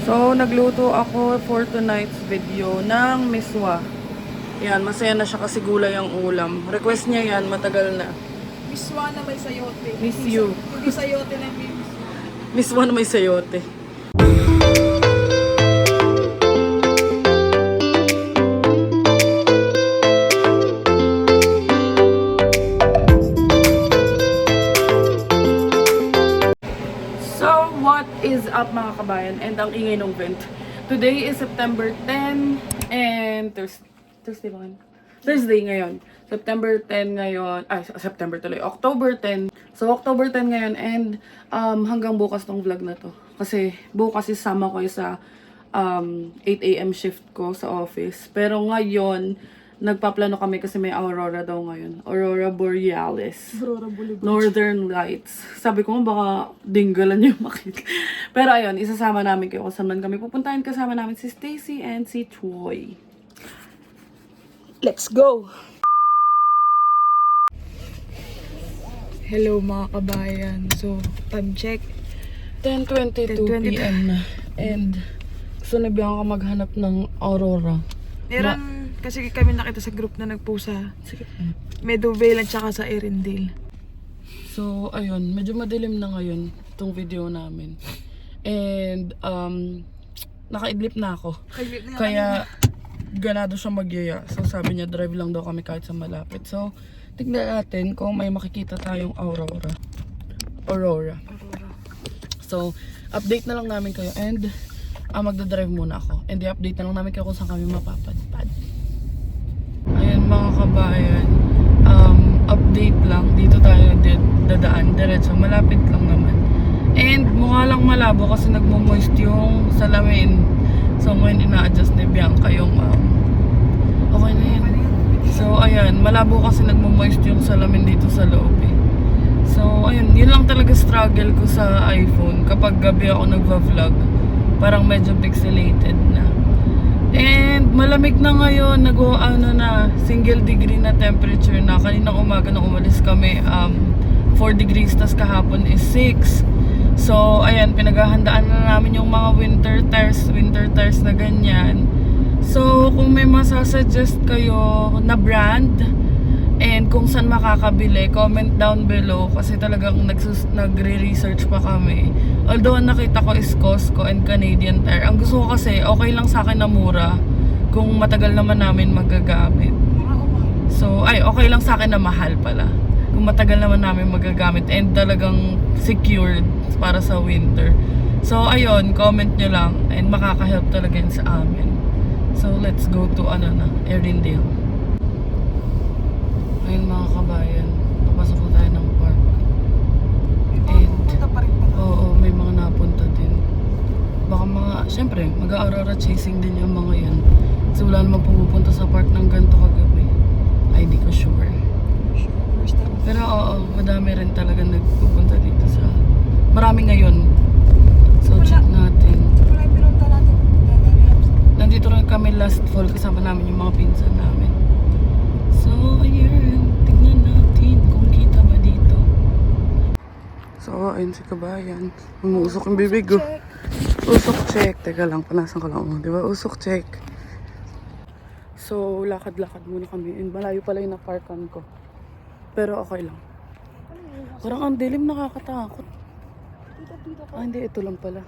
So, nagluto ako for tonight's video ng miswa. Yan, masaya na siya kasi gulay ang ulam. Request niya yan, matagal na. Miswa na may sayote. Miss you. Hindi sayote na may miswa. Miswa na may sayote. So, what is up mga kabayan? And ang ingay ng vent. Today is September 10 and Thursday ba ngayon? Thursday ngayon. September 10 ngayon. September tuloy. October 10. So, October 10 ngayon and hanggang bukas tong vlog na to. Kasi bukas isama ko sa 8 AM shift ko sa office. Pero ngayon, nagpaplano kami kasi may aurora daw ngayon. Aurora Borealis. Aurora Boulevard. Northern Lights. Sabi ko baka dinggalan yung makita. Pero ayun, isasama namin kayo kung saan man kami pupuntahan. Kasama namin si Stacy and si Troy. Let's go! Hello mga kabayan. So, time check. 10:22 PM na. And gusto na biyan ka maghanap ng aurora. Meron, kasi kami nakita sa group na nagpost sa Meadowvale at saka sa Erindale. So, ayun. Medyo madilim na ngayon itong video namin. And, nakaidlip na ako. Kaya, ganado siya magyaya. So, sabi niya, drive lang daw kami kahit sa malapit. So, tignan natin kung may makikita tayong aurora. So, update na lang namin kayo. And, magdadrive muna ako. And, i-update na lang namin kayo kung saan kami mapapadpad. Ayan mga kabayan. Update lang. Dito tayo dadaan. Diretso. Malapit lang naman. And, mukha lang malabo kasi nagmo-moist yung salamin. So, ngayon ina-adjust ni Bianca yung okay na yan. So, ayan. Malabo kasi nagmo-moist yung salamin dito sa loob eh. So, ayun. Yun lang talaga struggle ko sa iPhone. Kapag gabi ako nagva-vlog, parang medyo pixelated na. And, malamig na ngayon. Single degree na temperature na. Kaninang umaga nang umalis kami, 4 degrees. Tas kahapon is 6. So, ayan. Pinaghahandaan na namin yung mga winter tires na ganyan. So, kung may masasuggest kayo na brand and kung saan makakabili, comment down below kasi talagang nagre-research pa kami. Although ang nakita ko is Costco and Canadian Tire. Ang gusto ko kasi, okay lang sa akin na mura kung matagal naman namin magagamit. So, okay lang sa akin na mahal pala. Kung matagal naman namin magagamit and talagang secured para sa winter. So, ayun, comment nyo lang and makaka-help talaga yun sa amin. So, let's go to Erindale. Ayun mga kabayan, papasok na tayo ng park. And, oo, may mga napunta din. Baka syempre, mag-aurora chasing din yung mga yan. Kasi wala namang pumupunta sa park ng ganito kagabi. Ay, di ko sure. Pero oo, madami rin talaga nagpupunta dito sa... Marami ngayon. So, check natin. Nandito rin kami last fall, kasama namin yung mga pinsan namin. So, ayun. Tignan natin kung kita ba dito. So, ayun si kabayan. Umuusok yung bibig ko. Usok check. Teka lang, panasan ko lang. Diba? Usok check. So, lakad-lakad muna kami. And malayo pala yung naparkan ko. Pero okay lang. Parang ang dilim, nakakatakot. Hindi. Ito lang pala.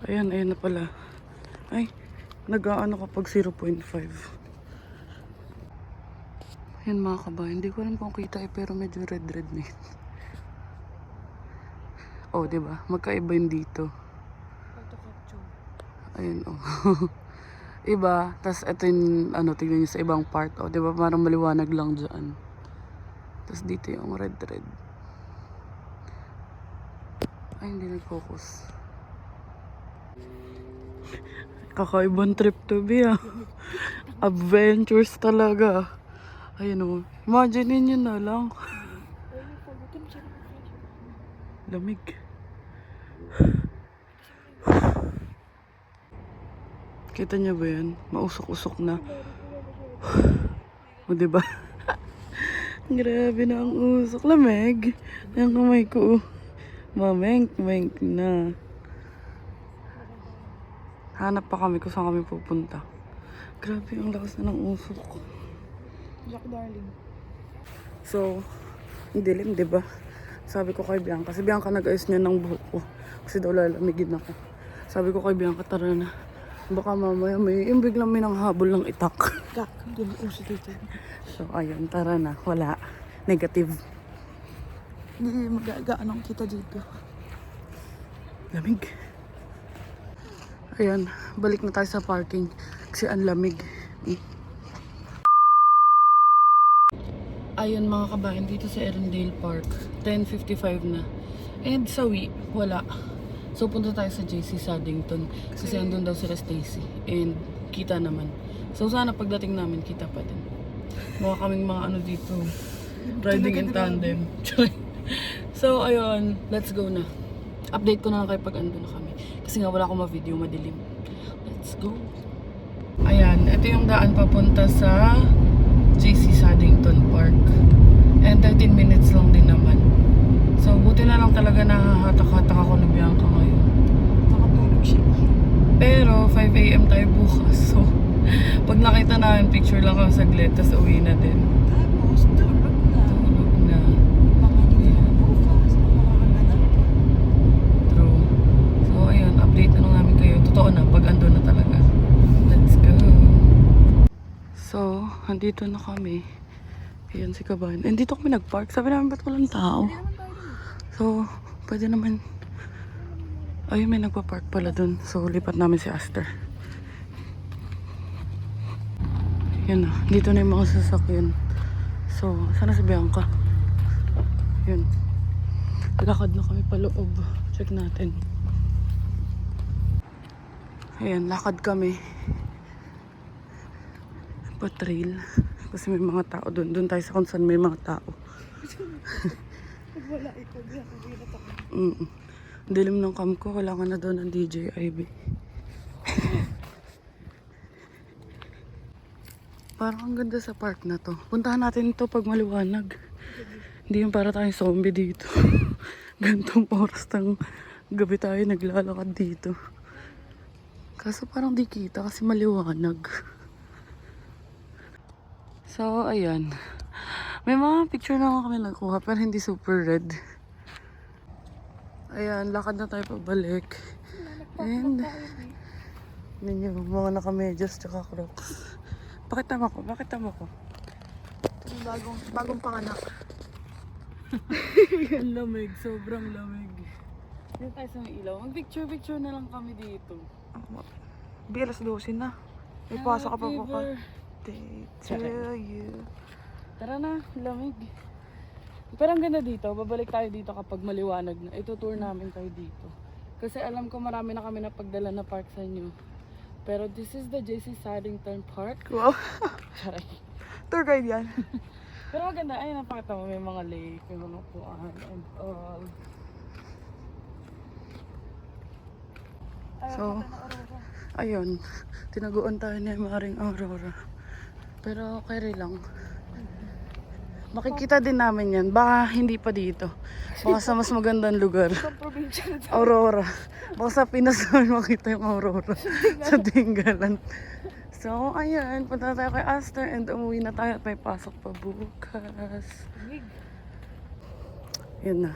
Ayan na pala. Ay, nag-aano kapag 0.5. Ayan mga kabayan. Hindi ko alam kung kita pero medyo red-red na yun. Oh, diba? Magkaiba yun dito. Ayun, oh. Iba. Tapos ito yung, tignan nyo sa ibang part. Oh, diba? Parang maliwanag lang dyan. Tapos dito yung red-red. Ay, hindi nag-focus. Kakaibang trip to be Adventures talaga. Ayun o. Imagine nyo na lang. Lamig. Kita niyo ba yan? Mausok-usok na. O diba? Grabe na ang usok. Lamig. Ang kamay ko. Mameng-meng na. Hanap pa kami kung saan kami pupunta. Grabe, ang lakas na ng usok. Jack darling. So, ang dilim, diba? Sabi ko kay Bianca. Si Bianca nag-ayos niya ng buhok ko. Kasi daw lalamigin ako. Sabi ko kay Bianca, tara na. Baka mamaya yung biglang may nanghabol ng itak. Jack, hindi mo uso dito. So, ayun, tara na. Wala. Negative. Hindi magagaan kita dito. Lamig. Ayan, balik na tayo sa parking. Kasi ang lamig. Ayun mga kabayan, dito sa Erindale Park. 10:55 na. And sawi, wala. So punta tayo sa JC Saddington. Kasi andun daw sila Stacy. And kita naman. So sana pagdating namin, kita pa din. Mukha kaming mga ano dito. Riding in tandem. So ayun, let's go na. Update ko na lang kayo pag andun na kami. Kasi nga wala akong ma-video, madilim. Let's go. Ayan, ito yung daan papunta sa JC Saddington Park. And 13 minutes lang din naman. So, buti na lang talaga nahahatak-hatak ako na Bianca ngayon. Nakatulog siya. Pero, 5 AM tayo bukas. So, pag nakita namin, picture lang kami saglit, tas uwi na din. Tapos, tulog na. Tulog na. Mga ginawa bukas, mga kaganan pa. True. So, ayun, update na lang namin kayo. Totoo na, pag ando na talaga. Let's go. So, andito na kami. Ayan si Kaban. And dito kami nag-park. Sabi namin, ba't walang tao? So, pwede naman. Ayun, may nagpa-park pala dun. So, lipat namin si Aster. Yan na. Dito na yung mga sasakyan. So, sana si Bianca. Yun. Lakad na kami paloob. Check natin. Ayan, lakad kami. Pa-trail. Kasi may mga tao doon. Doon tayo sa kung saan may mga tao. Pag wala ikaw, bilat ako. Dilim ng cam ko. Kailangan na doon ng DJ Ivy. Parang ang ganda sa park na to. Puntahan natin ito pag maliwanag. Hindi yung para tayong zombie dito. Gantong oras ng gabi tayo naglalakad dito. Kaso parang di kita kasi maliwanag. So, ayan. May mga picture na kami nakuha pero hindi super red. Ayan, lakad na tayo pabalik. And, ninyo, mga nakamedyas tsaka crocs. Pakita mo ko, pakita mo ko. Bagong panganak. Ang lamig, sobrang lamig. Dito tayo sa may ilaw. Mag-picture-picture na lang kami dito. Di alas 12 na. May pasok ka pa bukas. To you. Tara na, lamig. Pero ang ganda dito, babalik tayo dito kapag maliwanag na. Ito-tour namin kayo dito. Kasi alam ko marami na kami napagdala na park sa inyo. Pero this is the JC Saddington Park. Wow. Charay. Tour guide yan. Pero maganda, ayun, napakita mo, may mga lake, may mga puan, and all. So, ayun, tinaguan tayo ni Maring Aurora. Pero okay lang. Makikita din namin yan. Baka hindi pa dito. Baka sa mas magandang lugar. Sa probinsya na dyan. Aurora. Baka sa Pinas namin makita yung Aurora. Sa Dingalan. So, ayan. Punta tayo kay Aster and umuwi na tayo at may pasok pa bukas. Yan na.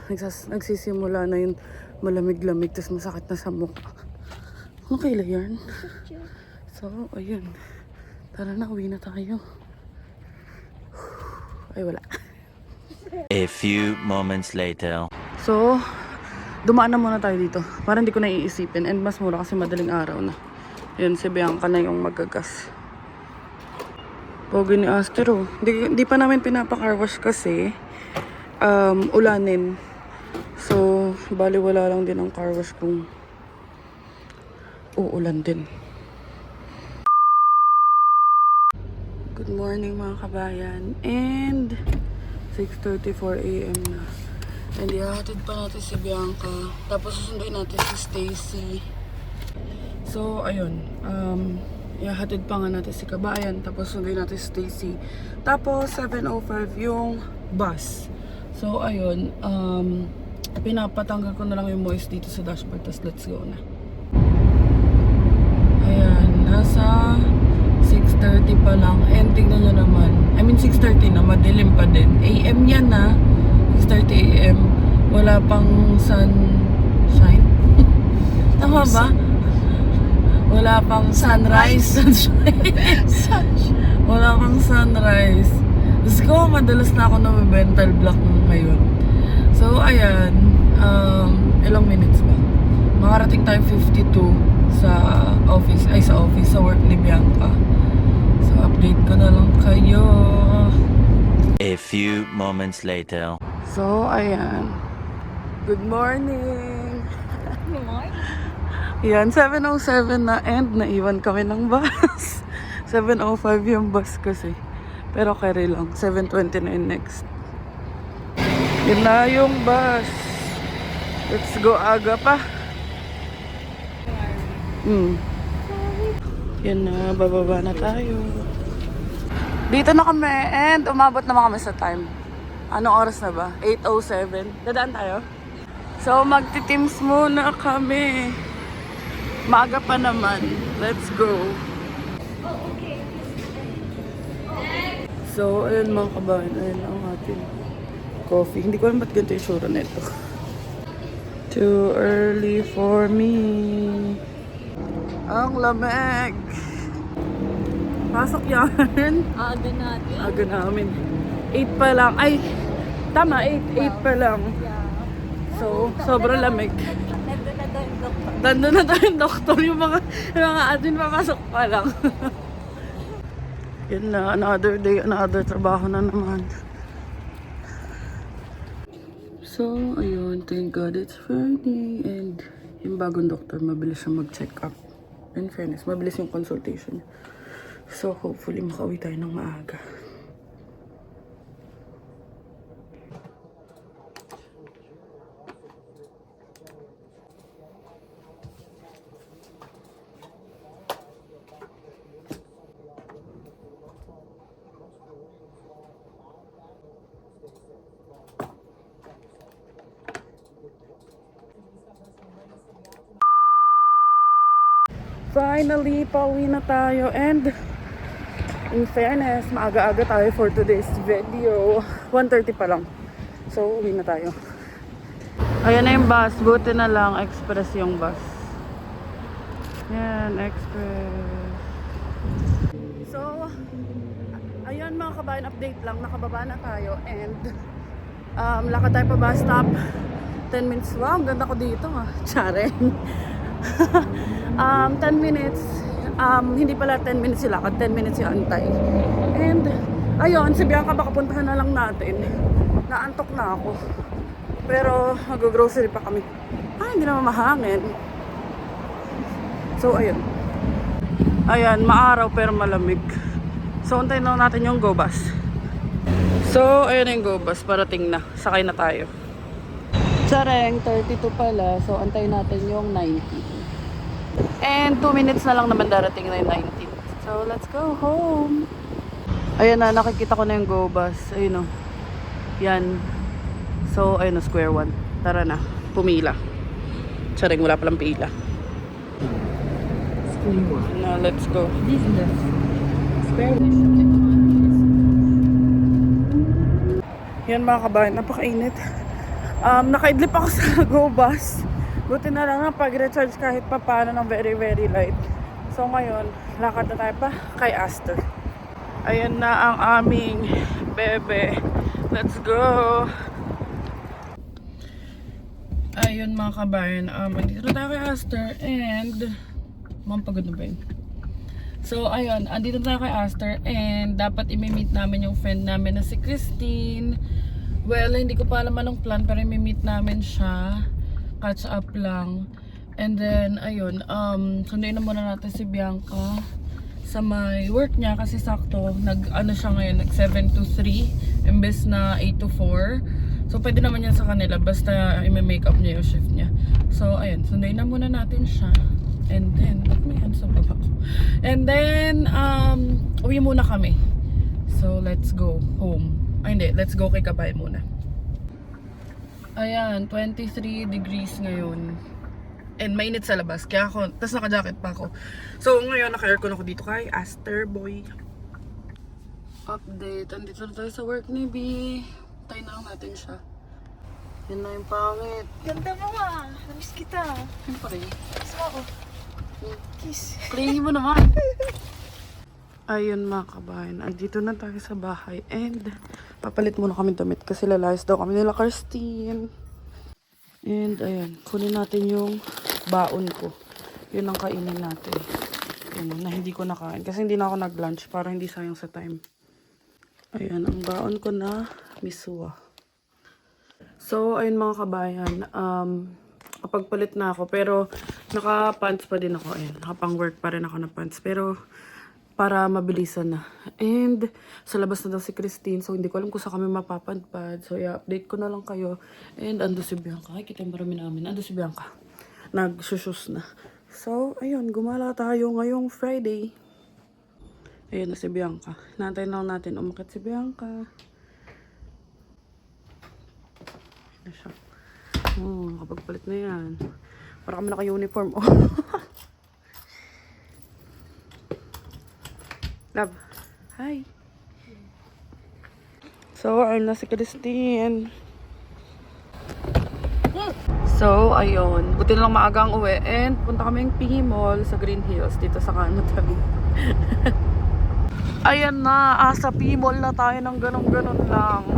Nagsisimula na yung malamig-lamig tapos masakit na sa mukha. Ano kaila yan? So, ayun. Tara na, uwi na tayo. Ay, wala. A few moments later. So, dumaan na muna tayo dito. Para hindi ko na iisipin. And mas mura kasi madaling araw na. Yan, si Bianca na yung magagas. Pogi ni Aster, oh. Di pa namin pinapa-carwash kasi ulanin. So, bali wala lang din ang carwash kung uulan din. Good morning mga kabayan. And 6:34 AM na. And ihahatid pa natin si Bianca. Tapos susunduin natin si Stacy. So, ayun. Ihahatid pa nga natin si Kabayan. Tapos sunduin natin si Stacy. Tapos 7:05 yung bus. So, ayun. Pinapatanggal ko na lang yung moist dito sa dashboard. Tapos let's go na. nasa 6:30 pa lang. And tingnan nyo naman. I mean 6:30 na, madilim pa din. AM yan na. 6:30 AM. Wala pang sunshine. Tama ba? Wala pang sunrise. Wala pang sunrise. Diyos ko, madalas na ako na-mental block ngayon. So, ayan. Ilang minutes ba? Makarating tayo 52 sa office. Ay, sa office. Sa work ni Bianca. So, update ko na lang kayo. A few moments later. So, ayan. Good morning! Good morning. Yan, 7:07 na and naiwan kami ng bus. 7:05 yung bus kasi. Pero carry lang. 7:29 next. Yun na yung bus. Let's go aga pa. Yan na, bababa na tayo. Dito na kami and umabot naman kami sa time. Anong oras na ba? 8:07. Dadaan tayo? So, magti-teams muna kami. Maaga pa naman. Let's go. So, ayun mga kabayan. Ayun ang ating coffee. Hindi ko alam ba't ganito yung sura nito. Too early for me. Ang lamig. Pasok yan. Aga natin. Aga namin. 8 pa lang. Ay, tama. 8 pa lang. So, sobrang lamig. Nandun na daw yung doktor. Yung mga admin papasok pa lang. Yun na, another day, another trabaho na naman. So, ayun, thank God it's Friday. And yung bagong doktor, mabilis siya mag-check up. In fairness, mabilis yung consultation. So, hopefully, makauwi tayo ng maaga. Finally, pauwi na tayo and in fairness, maaga-aga tayo for today's video. 1:30 pa lang. So, uwi na tayo. Ayan na yung bus. Buti na lang, express yung bus. Yan, express. So, ayun mga kabayan, update lang. Nakababa na tayo and lakad tayo pa bus stop. 10 minutes. Wow, ang ganda ko dito ah. Charing. 10 minutes. Hindi pala 10 minutes sila, 10 minutes yung antay. And ayun, si Bianca baka puntahan na lang natin. Naantok na ako. Pero mag-grocery pa kami. Hindi naman mahangin. So ayun. Ayan, maaraw pero malamig. So antayin na natin yung go bus. So ayun na yung go bus, parating na. Sakay na tayo. Sareng, 32 pala. So antayin natin yung 90. And 2 minutes na lang naman darating na yung 19. So, let's go home. Ayan na, nakikita ko na yung go bus. Ayun o. Yan. So, ayun o, square one. Tara na, pumila. Charing, wala palang pila. Na, let's go. This is the square one. Yan mga kabayan, napakainit. Nakaidlip ako sa go bus. Buti na lang pag-recharge kahit pa paano ng very very light. So ngayon, lakad na tayo pa kay Astor. Ayan na ang aming bebe. Let's go! Ayun mga kabayan, andito na tayo kay Astor and mampagod na ba yun? So ayun, andito na tayo kay Astor and dapat i-meet namin yung friend namin na si Christine. Well, hindi ko pa alam anong plan pero i-meet namin siya. Catch up lang. And then, ayun, sunduin na muna natin si Bianca sa may work niya kasi sakto, nag-ano siya ngayon, nag 7 to 3 imbes na 8 to 4. So, pwede naman yan sa kanila basta i-makeup niya yung shift niya. So, ayun, sunduin na muna natin siya. And then, may ano sa baba ko. And then, uwi muna kami. So, let's go home. Ay, hindi, let's go kay Kabay muna. Ayan, 23 degrees ngayon. And mainit sa labas. Kaya ako, tas naka-jacket pa ako. So ngayon, naka-aircon ako dito kay Aster Boy. Update. Andito na tayo sa work ni B. Tayo na lang natin siya. Yan na yung pangit. Ganda mo ah. Namiss kita. Siyempre. Kiss mo ako. Kiss. Clingy mo naman. Ayun mga kabayan. Andito na tayo sa bahay. And papalit muna kami damit kasi lalayas daw kami nila Kirstine. And ayan. Kunin natin yung baon ko. Yun ang kainin natin. Yun, na hindi ko nakain. Kasi hindi na ako nag-lunch para hindi sayang sa time. Ayan. Ang baon ko na miswa. So, ayun mga kabayan, kapagpalit na ako, pero naka-pants pa din ako, ayun, nakapang-work pa rin ako na pants, pero para mabilisan na. And, sa labas na daw si Christine, so hindi ko alam kung saan kami mapapadpad, so i-update ko na lang kayo. And, ando si Bianca, ay, kita yung marami namin, ando si Bianca, nag-shushus na. So, ayun, gumala tayo ngayong Friday. Ayun na si Bianca, natin lang natin umakit si Bianca. Na siya. Kapagpalit na yan. Para kami naka-uniform. Oh. Love. Hi. So, ayun na si Christine. So, ayun. Buti na lang maagang uwi. And, punta kami yung PH Mall sa Green Hills. Dito sa Kanatabi. Ayan na. Sa PH Mall na tayo ng ganun-ganun lang.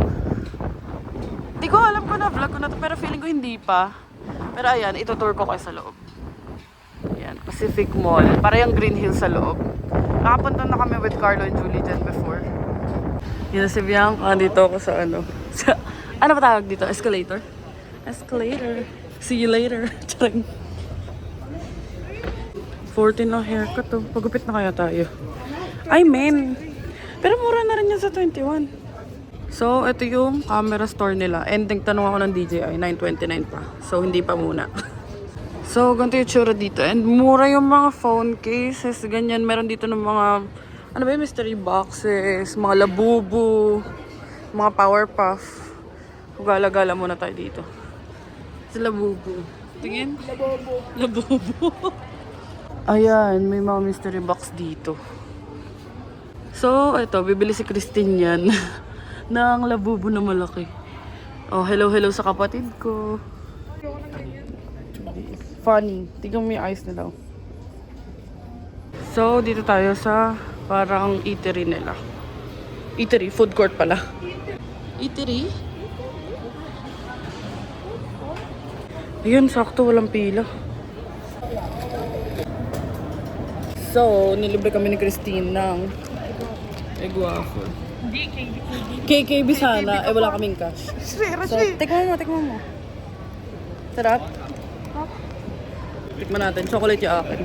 Di ko alam kung na-vlog ko na to, pero feeling ko hindi pa. Pero ayan, itutour ko kayo sa loob. Ayan, Pacific Mall. Para yung Green Hills sa loob. Nakapunta na kami with Carlo and Julie dyan before. Yun na si Bianca. Dito ako sa ano. Sa, ano ba tawag dito? Escalator? Escalator. See you later. Charing. 14 lang haircut to. Pagupit na kaya tayo. Ay, men. Pero mura na rin yan sa 21. So, ito yung camera store nila. And nagtanong ako ng DJI, $929 pa. So, hindi pa muna. So, ganito yung tsura dito. And mura yung mga phone cases, ganyan. Meron dito ng mga, ano ba yung mystery boxes, mga labubu, mga power puff. Gala-gala muna tayo dito. Sa labubu. Tingin? Labubu. Labubu. Ayan, may mga mystery box dito. So, ito, bibili si Christine yan. ng labubu na malaki. Oh, hello sa kapatid ko. Funny. Tignan mo yung eyes nila. So, dito tayo sa parang eatery nila. Eatery? Food court pala. Eatery? Ayun, sakto. Walang pila. So, nilibre kami ni Christine ng egg waffle. KKB sana. Eh, wala kaming cash. So, tikman mo. Sarap? Tikman natin. Chocolate yung akin.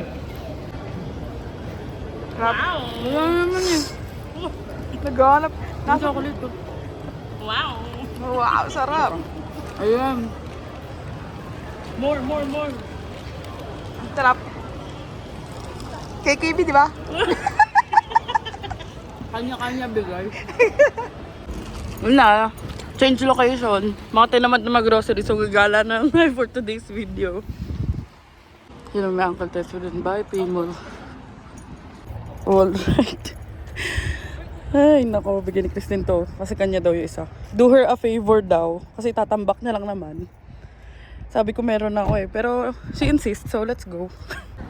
Wow! Wala naman yun. Naghanap. Yung chocolate ko. Wow, sarap. Ayan. More. Sarap. KKB, di ba? Kanya-kanya bigay. Wala. Change location. Mga tinamad na mag-grocery. So, gagala na lang for today's video. Yun ang may Uncle Tess wouldn't buy. Paymall. Alright. Ay, nako. Bigyan ni Christine to. Kasi kanya daw yung isa. Do her a favor daw. Kasi tatambak niya lang naman. Sabi ko meron na ako eh. Pero she insists. So, let's go.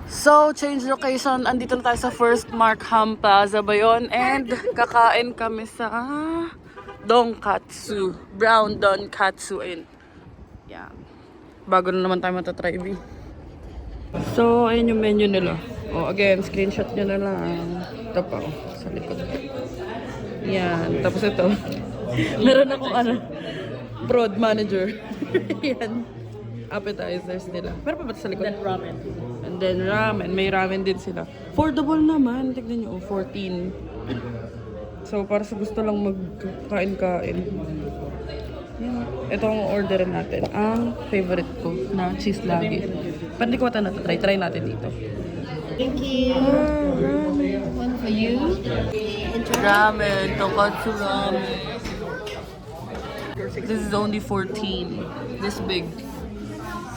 So, change location. Andito na tayo sa First Markham Plaza ba yun? And kakain kami sa Donkatsu. Brown Donkatsu. And yan. Bago na naman tayo matatry. So, ayun yung menu nila. Oh, again, screenshot nyo na lang. Ito pa, oh, sa likod. Yan. Tapos ito. Meron akong broad manager. Yan. Appetizers nila. Meron pa ba ito sa likod? And then ramen. May ramen din sila. Affordable naman. Tignan nyo, 14. So, para sa gusto lang magkain-kain. Yan. Ito ang orderin natin. Ang favorite ko na cheese lagi. Pwede ko na try. Try natin dito. Thank you. One for you. Ramen. Tonkatsu ramen. This is only 14. This big.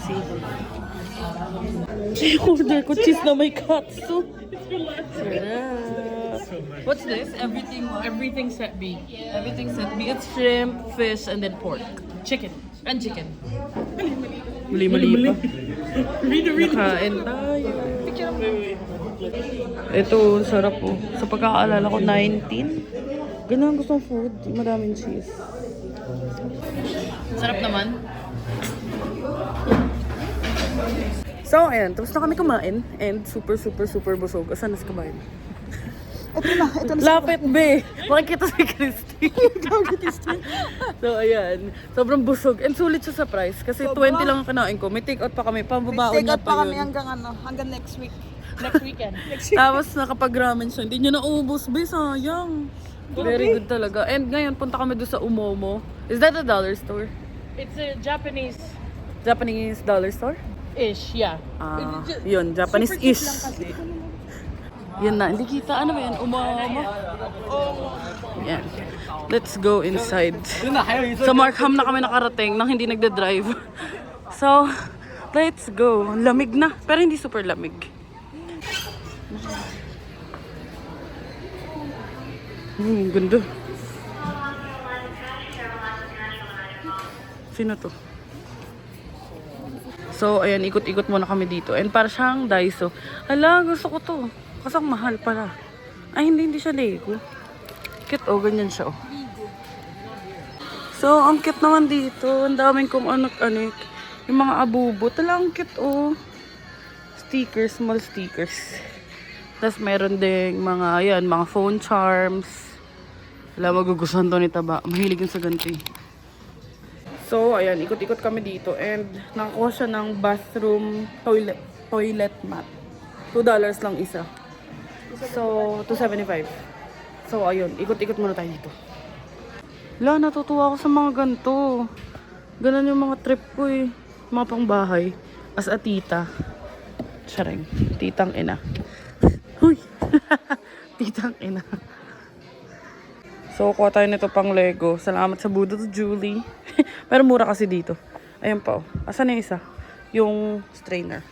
See? Order ko cheese na may katsu. Sarap. What's this? Everything what? Everything set B. Everything set B. It's shrimp, fish, and then pork. Chicken. And chicken. Mali-mali pa. Kain tayo. Ito, sarap po. Sa pagkakaalala ko, 19. Ganun gusto ng food. Madaming cheese. Sarap naman. So, ayan. Tapos na kami kumain. And super busog. Asan na si kumain? Ito na. Lapit, be! Makikita si Christy. So, ayan. Sobrang busog. And sulit siya sa price. Kasi 20 lang ang kinain ko. May take-out pa kami. Pambabaon Take niya out pa kami yun. hanggang next week. Next weekend. Tapos nakapag-ramen siya. Hindi niya naubos, be. Sayang. Very good talaga. And ngayon, punta kami doon sa Umomo. Is that a dollar store? It's a Japanese-ish, Japanese dollar store? yeah. Yun. Japanese-ish. Yun na. Hindi kita. Ano ba yan? Umomo? Yan. Let's go inside. Sa Markham na kami nakarating nang hindi nagda-drive. So, let's go. Lamig na. Pero hindi super lamig. Ganda. Sino to? So, ayan, ikot-ikot muna kami dito. And para siyang Daiso. Hala, gusto ko to. Kasi ang mahal pala. Ay, hindi siya Lego. Cute, oh, ganyan siya, oh. So, ang cute naman dito. Ang daming kong anak-anik. Yung mga abubo. Tala, ang cute, oh. Stickers, small stickers. Tapos meron ding mga, ayan, mga phone charms. Wala, magugustuhan to ni Taba. Mahilig yun sa ganito, eh. So, ayan, ikot-ikot kami dito. And nakakuha siya ng bathroom toilet mat. $2 lang isa. So, $2.75. So, ayun, ikot-ikot muna tayo dito. Wala, natutuwa ako sa mga ganito. Ganun yung mga trip ko eh. Mga pangbahay. As a tita. Charing. Titang ina. Huy! Titang ina. So, kuha tayo nito pang Lego. Salamat sa Budo to Julie. Pero mura kasi dito. Ayan pa, oh. Asan na yung isa? Yung strainer.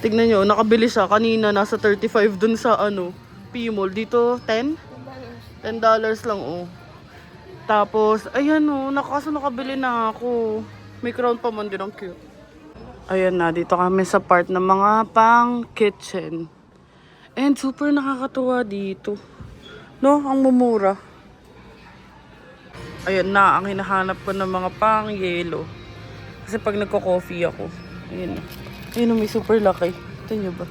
Tignan nyo, nakabili siya. Kanina, nasa 35 dun sa, P-Mall. Dito, 10? $10 lang, oh. Tapos, ayan, oh. Kaso nakabili na ako. May crown pa man din, ang cute. Ayan na, dito kami sa part ng mga pang-kitchen. And super nakakatuwa dito. No, ang mumura. Ayan na, ang hinahanap ko ng mga pang-yelo. Kasi pag nagko-coffee ako, ayun. Ayun, may super laki. Ito nyo ba?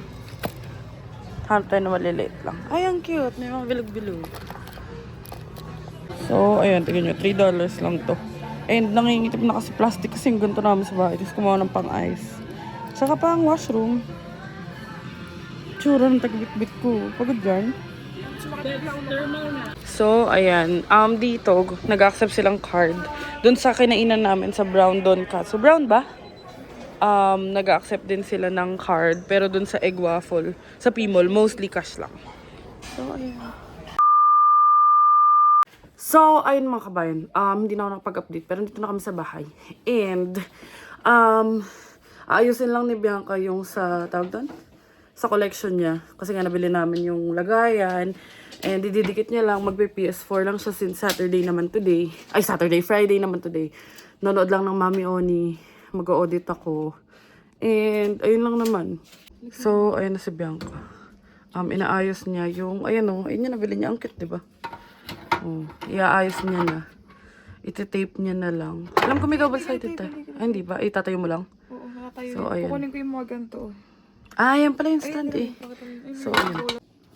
Hanap tayo na maliliit lang. Ay, ang cute. May mga bilog-bilog. So, ayan, tingnan nyo. $3 lang to. And nangingitip na kasi plastic kasi yung ganito namin sa bahay. Tapos kumuha ng pang-ice. Saka pa ang washroom. Tsura ng tagbit-bit ko. Pagod yan. So, ayan. Dito, nag-accept silang card. Doon sa kinainan namin sa Brown Don Cat. So, Brown ba? Nag-accept din sila ng card. Pero doon sa Egg Waffle, sa P-Mall, mostly cash lang. So, ayan. So, ayun mga kabayan. Hindi na ako nakapag-update. Pero dito na kami sa bahay. And, ayusin lang ni Bianca yung sa, tawag doon? Sa collection niya. Kasi nga nabili namin yung lagayan. And dididikit niya lang. Magpe-PS4 lang siya since Saturday naman today. Ay, Friday naman today. Nanood lang ng Mami Oni. Mag-audit ako. And, ayun lang naman. So, ayun na si Bianca. Inaayos niya yung, ayun o. Ayun yung nabili niya. Ang cute, diba? Iaayos niya na. Iti-tape niya na lang. Alam ko may double-sided tayo. Ay, hindi ba? Itatayo mo lang? Oo, nakatayo. So, ayan. Kukunin ko yung mga ganito. Yan pala yung stand eh. So, ayan.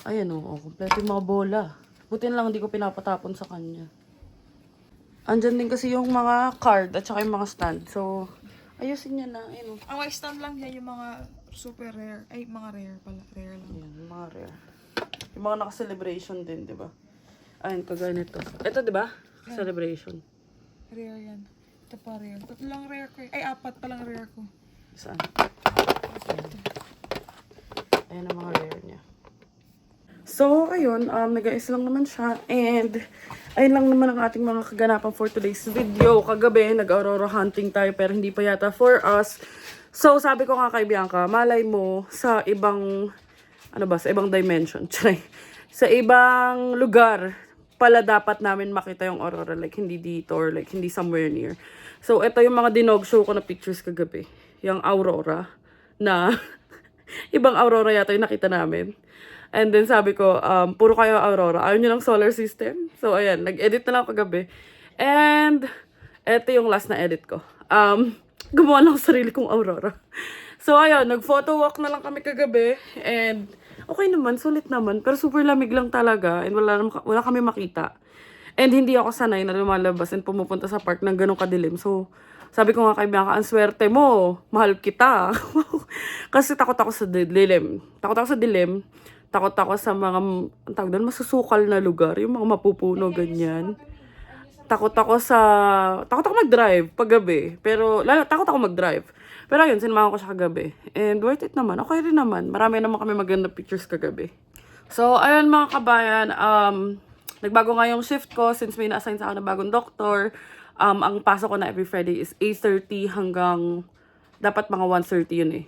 Ayan o, kompleto yung mga bola. Buti na lang hindi ko pinapatapon sa kanya. Andyan din kasi yung mga card at saka yung mga stand. So, ayusin niya na. Ayun o. Ang white stand lang yan yung mga super rare. Ay, mga rare pala. Rare lang. Ayan, yung mga rare. Yung mga naka-celebration din, di ba? Ayun, kagaya nito. Ito, di ba? Celebration. Rare yan. Ito pa rare. Tatlong rare ko. Ay, 4 palang rare ko. Saan? Ayan ang mga rare niya. So, ayun, nag-ayos lang naman siya. And, ayun lang naman ang ating mga kaganapan for today's video. Kagabi, nag-aurora hunting tayo pero hindi pa yata for us. So, sabi ko nga kay Bianca, malay mo sa ibang, sa ibang dimension, sa ibang lugar, pala dapat namin makita yung aurora, like hindi dito or like hindi somewhere near. So, ito yung mga dinog show ko na pictures kagabi. Yung aurora na ibang aurora yata yung nakita namin. And then sabi ko, puro kayo aurora. Ayaw nyo ng solar system? So, ayan, nag-edit na lang ako kagabi. And, eto yung last na edit ko. Gumawa lang sa sarili kong aurora. So, ayun, nag-photo walk na lang kami kagabi. And, okay naman, sulit naman. Pero super lamig lang talaga. And wala kami makita. And hindi ako sanay na lumalabas and pumupunta sa park ng ganong kadilim. So, sabi ko nga kay Bianca, ang swerte mo, mahal kita. Kasi takot ako sa dilim. Takot ako sa dilim. Takot ako sa mga, ang tawag doon, masusukal na lugar. Yung mga mapupuno, ganyan. Takot ako mag-drive paggabi. Pero, takot ako mag-drive. Pero ayun, sinamahan ko siya kagabi. And worth it naman. Okay rin naman. Marami naman kami maganda pictures kagabi. So, ayun mga kabayan, nagbago nga yung shift ko since may na-assign sa akin na bagong doktor. Ang pasok ko na every Friday is 8:30 hanggang dapat mga 1:30 yun eh.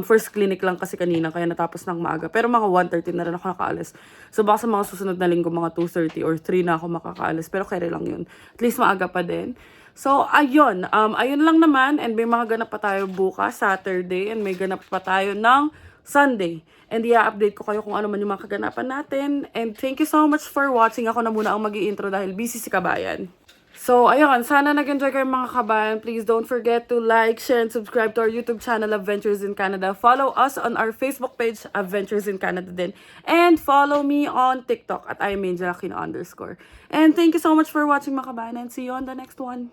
First clinic lang kasi kanina kaya natapos ng maaga. Pero mga 1:30 na rin ako nakaalis. So baka sa mga susunod na linggo mga 2:30 or 3 na ako makakaalis. Pero kaya lang yun. At least maaga pa din. So ayun. Ayun lang naman. And may mga ganap pa tayo bukas, Saturday. And may ganap pa tayo ng Sunday. And i-update ko kayo kung ano man yung mga kaganapan natin. And thank you so much for watching. Ako na muna ang mag-i-intro dahil busy si Kabayan. So, ayun, sana nag-enjoy kayo mga kabayan. Please don't forget to like, share, and subscribe to our YouTube channel, Adventures in Canada. Follow us on our Facebook page, Adventures in Canada din. And follow me on TikTok at @iamangelaquino_. And thank you so much for watching mga kabayan and see you on the next one.